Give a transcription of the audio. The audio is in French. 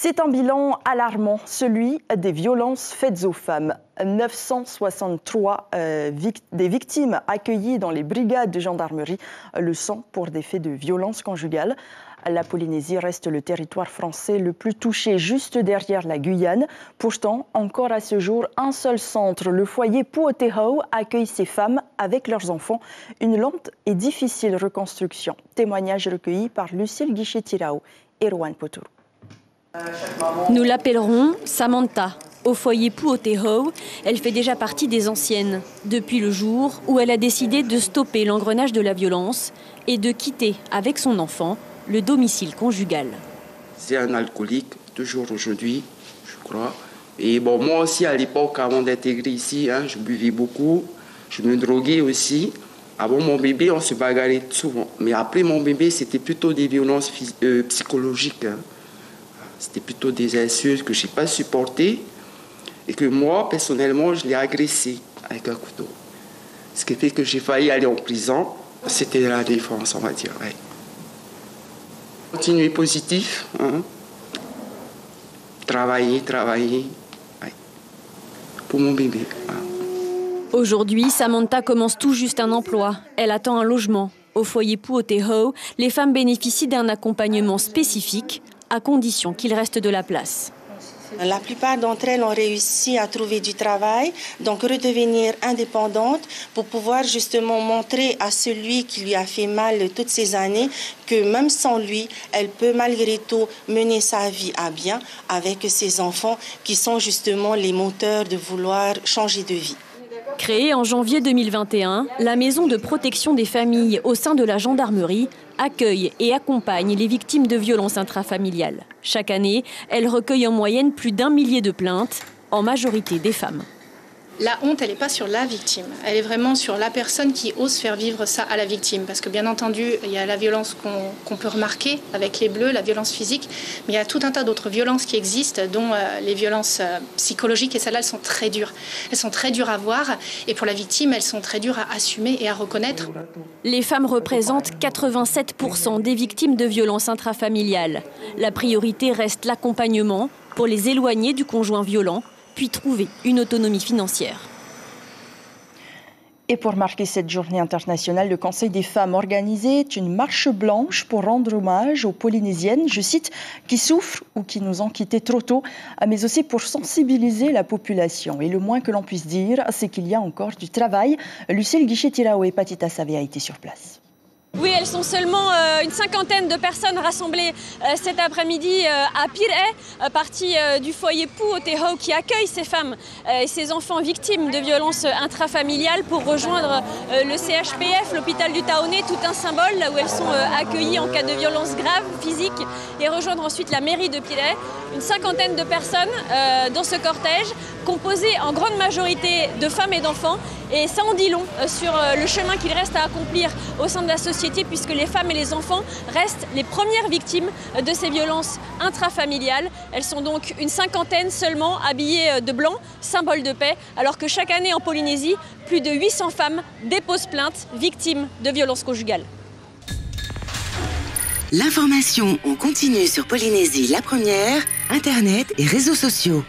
C'est un bilan alarmant, celui des violences faites aux femmes. 963 des victimes accueillies dans les brigades de gendarmerie le sont pour des faits de violence conjugale. La Polynésie reste le territoire français le plus touché, juste derrière la Guyane. Pourtant, encore à ce jour, un seul centre, le foyer Puotehau, accueille ces femmes avec leurs enfants. Une lente et difficile reconstruction. Témoignage recueilli par Lucille Guichet-Tirao et Rowan Potour. Nous l'appellerons Samantha. Au foyer Puotehau, elle fait déjà partie des anciennes, depuis le jour où elle a décidé de stopper l'engrenage de la violence et de quitter avec son enfant le domicile conjugal. C'est un alcoolique, toujours aujourd'hui, je crois. Et bon, moi aussi, à l'époque, avant d'intégrer ici, je buvais beaucoup, je me droguais aussi. Avant mon bébé, on se bagarrait souvent. Mais après mon bébé, c'était plutôt des violences psychologiques. C'était plutôt des insultes que je n'ai pas supportées et que moi, personnellement, je l'ai agressé avec un couteau. Ce qui fait que j'ai failli aller en prison. C'était la défense, on va dire. Ouais. Continuer positif. Travailler. Ouais. Pour mon bébé. Aujourd'hui, Samantha commence tout juste un emploi. Elle attend un logement. Au foyer Puotehau, les femmes bénéficient d'un accompagnement spécifique, à condition qu'il reste de la place. La plupart d'entre elles ont réussi à trouver du travail, donc redevenir indépendantes pour pouvoir justement montrer à celui qui lui a fait mal toutes ces années que même sans lui, elle peut malgré tout mener sa vie à bien avec ses enfants qui sont justement les moteurs de vouloir changer de vie. Créée en janvier 2021, la maison de protection des familles au sein de la gendarmerie accueille et accompagne les victimes de violences intrafamiliales. Chaque année, elle recueille en moyenne plus d'1 millier de plaintes, en majorité des femmes. La honte, elle n'est pas sur la victime, elle est vraiment sur la personne qui ose faire vivre ça à la victime. Parce que bien entendu, il y a la violence qu'on peut remarquer avec les bleus, la violence physique, mais il y a tout un tas d'autres violences qui existent, dont les violences psychologiques, et celles-là, elles sont très dures. Elles sont très dures à voir, et pour la victime, elles sont très dures à assumer et à reconnaître. Les femmes représentent 87% des victimes de violences intrafamiliales. La priorité reste l'accompagnement pour les éloigner du conjoint violent, puis trouver une autonomie financière. Et pour marquer cette journée internationale, le Conseil des femmes organisait une marche blanche pour rendre hommage aux Polynésiennes, je cite, qui souffrent ou qui nous ont quittés trop tôt, mais aussi pour sensibiliser la population. Et le moins que l'on puisse dire, c'est qu'il y a encore du travail. Lucille Guichet-Tirao et Patita Savea étaient sur place. Oui, elles sont seulement une cinquantaine de personnes rassemblées cet après-midi à Piré, partie du foyer Puotehau qui accueille ces femmes et ces enfants victimes de violences intrafamiliales pour rejoindre le CHPF, l'hôpital du Taoné, tout un symbole là où elles sont accueillies en cas de violences graves, physiques, et rejoindre ensuite la mairie de Piré. Une cinquantaine de personnes dans ce cortège, composé en grande majorité de femmes et d'enfants. Et ça en dit long sur le chemin qu'il reste à accomplir au sein de la société, puisque les femmes et les enfants restent les premières victimes de ces violences intrafamiliales. Elles sont donc une cinquantaine seulement, habillées de blanc, symbole de paix, alors que chaque année en Polynésie, plus de 800 femmes déposent plainte victimes de violences conjugales. L'information en continu sur Polynésie la première, Internet et réseaux sociaux.